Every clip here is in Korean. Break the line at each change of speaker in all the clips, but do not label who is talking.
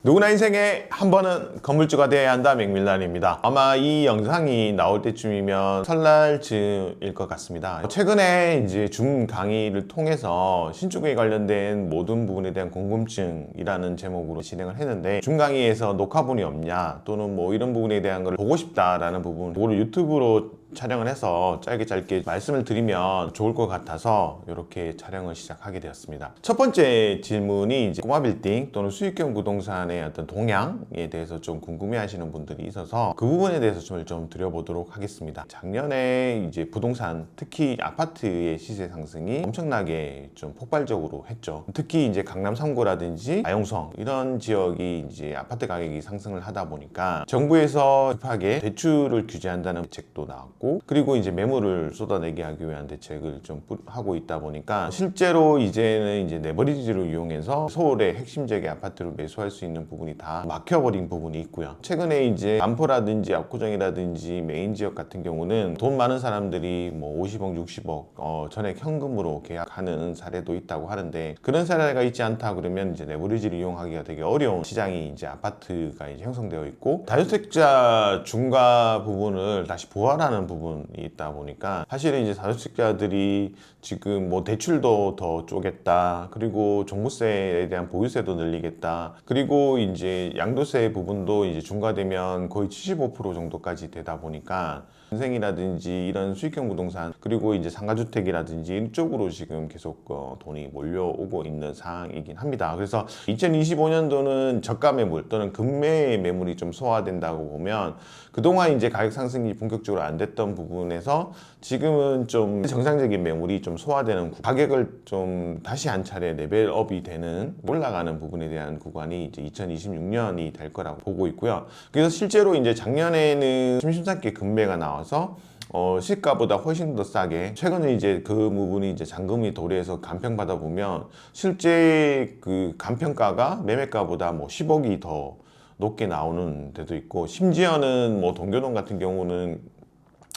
누구나 인생에 한 번은 건물주가 되어야 한다. 맥밀런입니다. 아마 이 영상이 나올 때쯤이면 설날 즈음일 것 같습니다. 최근에 이제 줌 강의를 통해서 신축에 관련된 모든 부분에 대한 궁금증이라는 제목으로 진행을 했는데, 줌 강의에서 녹화본이 없냐 또는 뭐 이런 부분에 대한 걸 보고 싶다라는 부분, 그거를 유튜브로 촬영을 해서 짧게 말씀을 드리면 좋을 것 같아서 이렇게 촬영을 시작하게 되었습니다. 첫 번째 질문이 이제 꼬마 빌딩 또는 수익형 부동산의 어떤 동향에 대해서 좀 궁금해 하시는 분들이 있어서 그 부분에 대해서 좀 드려보도록 하겠습니다. 작년에 이제 부동산, 특히 아파트의 시세 상승이 엄청나게 좀 폭발적으로 했죠. 특히 이제 강남 3구라든지 아용성 이런 지역이 이제 아파트 가격이 상승을 하다 보니까 정부에서 급하게 대출을 규제한다는 대책도 나왔고, 그리고 이제 매물을 쏟아내게 하기 위한 대책을 좀 하고 있다 보니까 실제로 이제는 이제 레버리지를 이용해서 서울의 핵심 지역의 아파트를 매수할 수 있는 부분이 다 막혀버린 부분이 있고요. 최근에 이제 안포라든지 압구정이라든지 메인 지역 같은 경우는 돈 많은 사람들이 뭐 50억, 60억 전액 현금으로 계약하는 사례도 있다고 하는데, 그런 사례가 있지 않다 그러면 이제 레버리지를 이용하기가 되게 어려운 시장이 이제 아파트가 이제 형성되어 있고, 다주택자 중과 부분을 다시 부활하는 부분이 있다 보니까 사실은 이제 다주택자들이 지금 뭐 대출도 더 쪼겠다, 그리고 종부세에 대한 보유세도 늘리겠다, 그리고 이제 양도세 부분도 이제 중과되면 거의 75% 정도까지 되다 보니까 전생이라든지 이런 수익형 부동산, 그리고 이제 상가주택이라든지 이쪽으로 지금 계속 돈이 몰려오고 있는 상황이긴 합니다. 그래서 2025년도는 저가 매물 또는 급매의 매물이 좀 소화된다고 보면, 그동안 이제 가격 상승이 본격적으로 안 됐던 부분에서 지금은 좀 정상적인 매물이 좀 소화되는, 가격을 좀 다시 한 차례 레벨업이 되는, 올라가는 부분에 대한 구간이 이제 2026년이 될 거라고 보고 있고요. 그래서 실제로 이제 작년에는 심심찮게 급매가 나와서 시가보다 훨씬 더 싸게, 최근에 이제 그 부분이 이제 잔금이 도래해서 간평받아 보면 실제 그 간평가가 매매가보다 뭐 10억이 더 높게 나오는 데도 있고, 심지어는 뭐 동교동 같은 경우는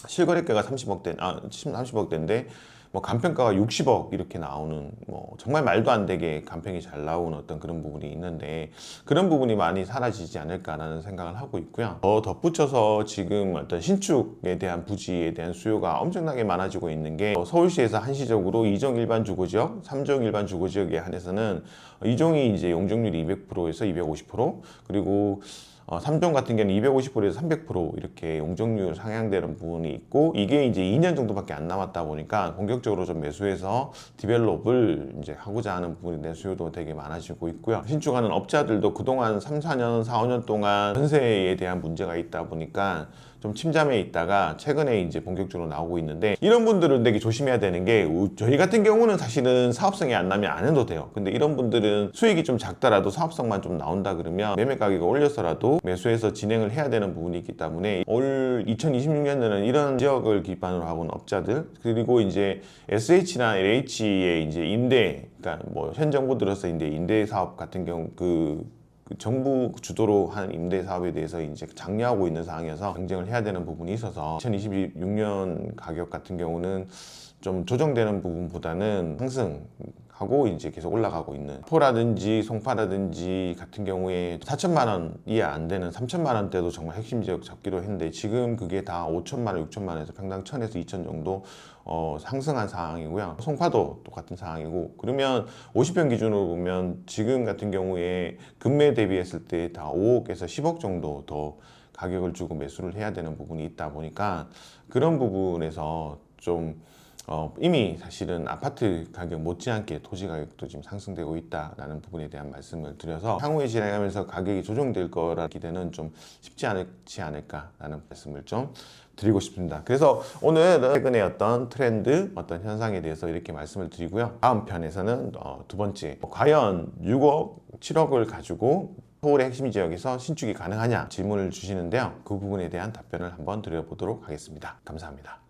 실거래가가 30억대인데 뭐 간평가가 60억 이렇게 나오는, 뭐 정말 말도 안 되게 간평이 잘 나오는 어떤 그런 부분이 있는데, 그런 부분이 많이 사라지지 않을까라는 생각을 하고 있고요. 더 덧붙여서 지금 어떤 신축에 대한 부지에 대한 수요가 엄청나게 많아지고 있는 게, 서울시에서 한시적으로 2종 일반 주거지역, 3종 일반 주거지역에 한해서는 2종이 이제 용적률이 200%에서 250%, 그리고 3종 같은 경우는 250%에서 300% 이렇게 용적률 상향되는 부분이 있고, 이게 이제 2년 정도밖에 안 남았다 보니까 본격적으로 좀 매수해서 디벨롭을 이제 하고자 하는 부분에 대한 수요도 되게 많아지고 있고요. 신축하는 업자들도 그동안 3, 4년, 4, 5년 동안 전세에 대한 문제가 있다 보니까 좀 침잠해 있다가 최근에 이제 본격적으로 나오고 있는데, 이런 분들은 되게 조심해야 되는 게, 저희 같은 경우는 사실은 사업성이 안 나면 안 해도 돼요. 근데 이런 분들은 수익이 좀 작더라도 사업성만 좀 나온다 그러면 매매 가격을 올려서라도 매수해서 진행을 해야 되는 부분이 있기 때문에, 올 2026년에는 이런 지역을 기반으로 하고 있는 업자들, 그리고 이제 SH나 LH의 이제 임대, 그러니까 뭐 현 정부 들어서 이제 임대 사업 같은 경우 그 정부 주도로 한 임대 사업에 대해서 이제 장려하고 있는 상황이어서 경쟁을 해야 되는 부분이 있어서 2026년 가격 같은 경우는 좀 조정되는 부분보다는 상승하고 이제 계속 올라가고 있는, 포라든지 송파라든지 같은 경우에 4천만 원 이하 안 되는 3천만 원대도 정말 핵심 지역 잡기로 했는데, 지금 그게 다 5천만 원, 6천만 원에서 평당 1,000에서 2천 정도 상승한 상황이고요. 송파도 똑같은 상황이고, 그러면 50평 기준으로 보면 지금 같은 경우에 급매 대비했을 때 다 5억에서 10억 정도 더 가격을 주고 매수를 해야 되는 부분이 있다 보니까, 그런 부분에서 좀 이미 사실은 아파트 가격 못지않게 토지 가격도 지금 상승되고 있다라는 부분에 대한 말씀을 드려서, 향후에 진행하면서 가격이 조정될 거라 기대는 좀 쉽지 않지 않을까라는 말씀을 좀 드리고 싶습니다. 그래서 오늘은 최근에 어떤 트렌드, 어떤 현상에 대해서 이렇게 말씀을 드리고요. 다음 편에서는 두 번째, 과연 6억, 7억을 가지고 서울의 핵심 지역에서 신축이 가능하냐 질문을 주시는데요. 그 부분에 대한 답변을 한번 드려보도록 하겠습니다. 감사합니다.